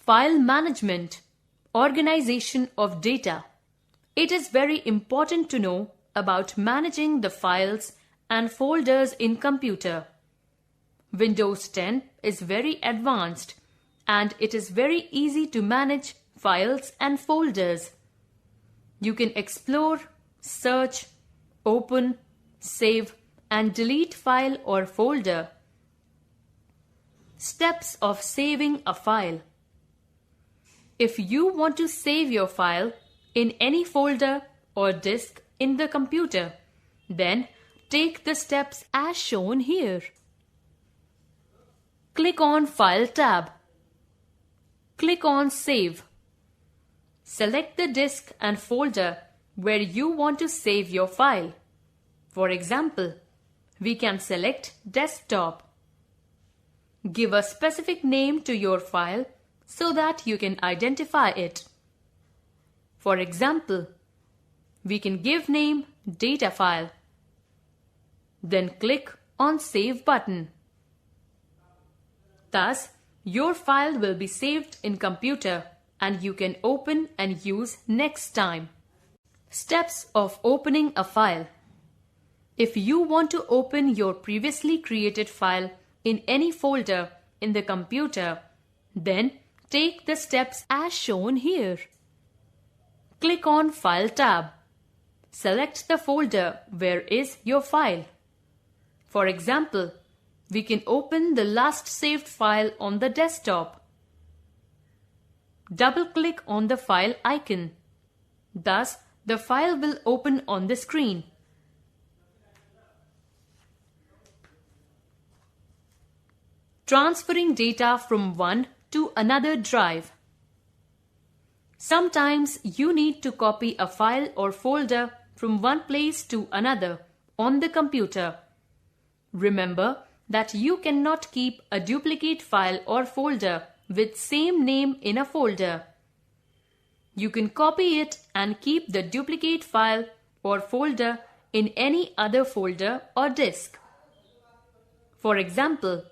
File management, organization of data. It is very important to know about managing the files and folders in computer. Windows 10 is very advanced and it is very easy to manage files and folders. You can explore, search, open, save and delete file or folder. Steps of saving a file. If you want to save your file in any folder or disk in the computer, then take the steps as shown here. Click on File tab. Click on Save. Select the disk and folder where you want to save your file. For example, we can select Desktop. Give a specific name to your file so that you can identify it. For example, we can give name Data File. Then click on Save button. Thus, your file will be saved in computer and you can open and use next time. Steps of opening a file. If you want to open your previously created file in any folder in the computer, then take the steps as shown here. Click on File tab. Select the folder where is your file. For example, we can open the last saved file on the desktop. Double-click on the file icon. Thus, the file will open on the screen. Transferring data from one to another drive. Sometimes you need to copy a file or folder from one place to another on the computer. Remember that you cannot keep a duplicate file or folder with same name in a folder. You can copy it and keep the duplicate file or folder in any other folder or disk. For example,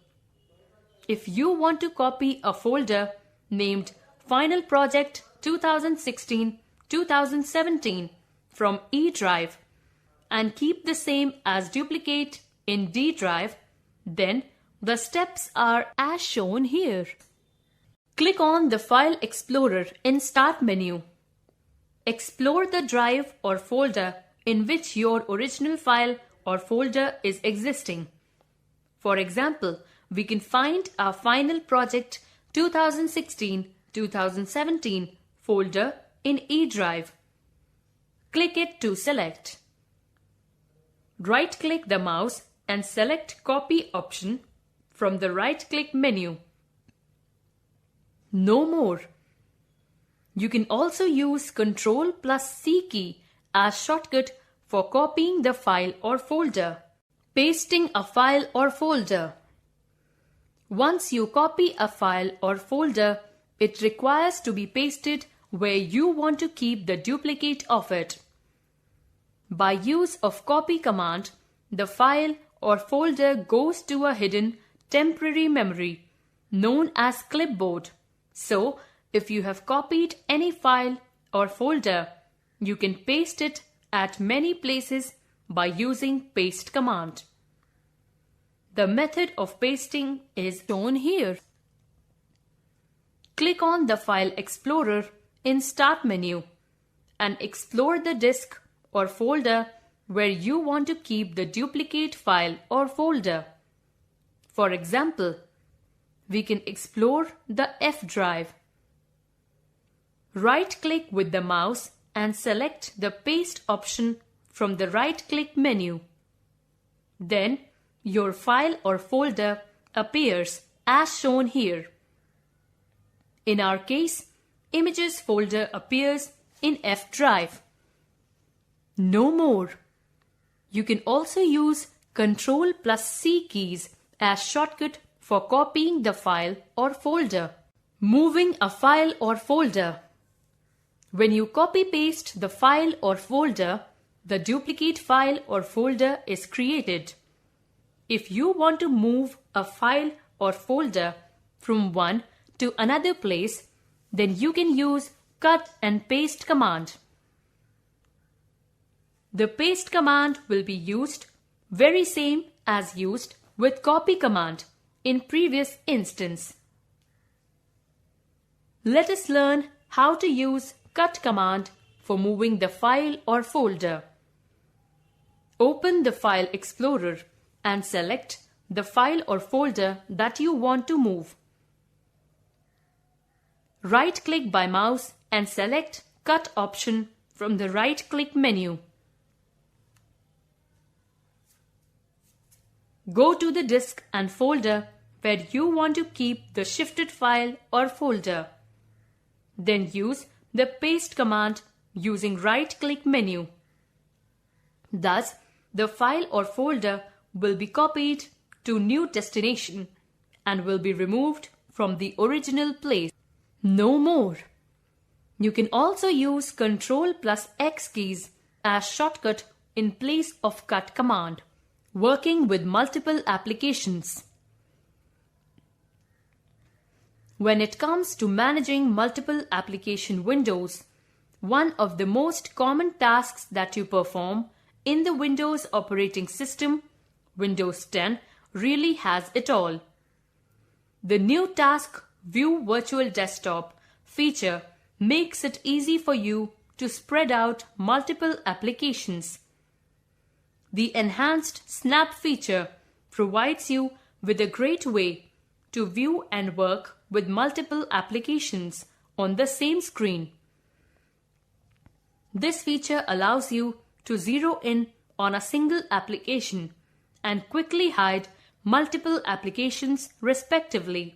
if you want to copy a folder named Final Project 2016-2017 from E drive and keep the same as duplicate in D drive, then the steps are as shown here. Click on the File Explorer in Start menu. Explore the drive or folder in which your original file or folder is existing. For example, we can find our Final Project 2016-2017 folder in E drive. Click it to select. Right-click the mouse and select Copy option from the right-click menu. No more. You can also use Ctrl+C key as shortcut for copying the file or folder. Pasting a file or folder. Once you copy a file or folder, it requires to be pasted where you want to keep the duplicate of it. By use of copy command, the file or folder goes to a hidden temporary memory known as clipboard. So, if you have copied any file or folder, you can paste it at many places by using paste command. The method of pasting is shown here. Click on the File Explorer in Start menu and explore the disk or folder where you want to keep the duplicate file or folder. For example, we can explore the F drive. Right-click with the mouse and select the Paste option from the right-click menu. Then, your file or folder appears as shown here. In our case, Images folder appears in F drive. No more. You can also use Ctrl+C keys as shortcut for copying the file or folder. Moving a file or folder. When you copy-paste the file or folder, the duplicate file or folder is created. If you want to move a file or folder from one to another place, then you can use cut and paste command. The paste command will be used very same as used with copy command in previous instance. Let us learn how to use cut command for moving the file or folder. Open the File Explorer and select the file or folder that you want to move. Right-click by mouse and select Cut option from the right-click menu. Go to the disk and folder where you want to keep the shifted file or folder. Then use the paste command using right-click menu. Thus, the file or folder will be copied to new destination and will be removed from the original place. No more. You can also use Ctrl plus X keys as shortcut in place of cut command, working with multiple applications. When it comes to managing multiple application windows, one of the most common tasks that you perform in the Windows operating system, Windows 10, really has it all. The new Task View Virtual Desktop feature makes it easy for you to spread out multiple applications. The enhanced Snap feature provides you with a great way to view and work with multiple applications on the same screen. This feature allows you to zero in on a single application and quickly hide multiple applications respectively.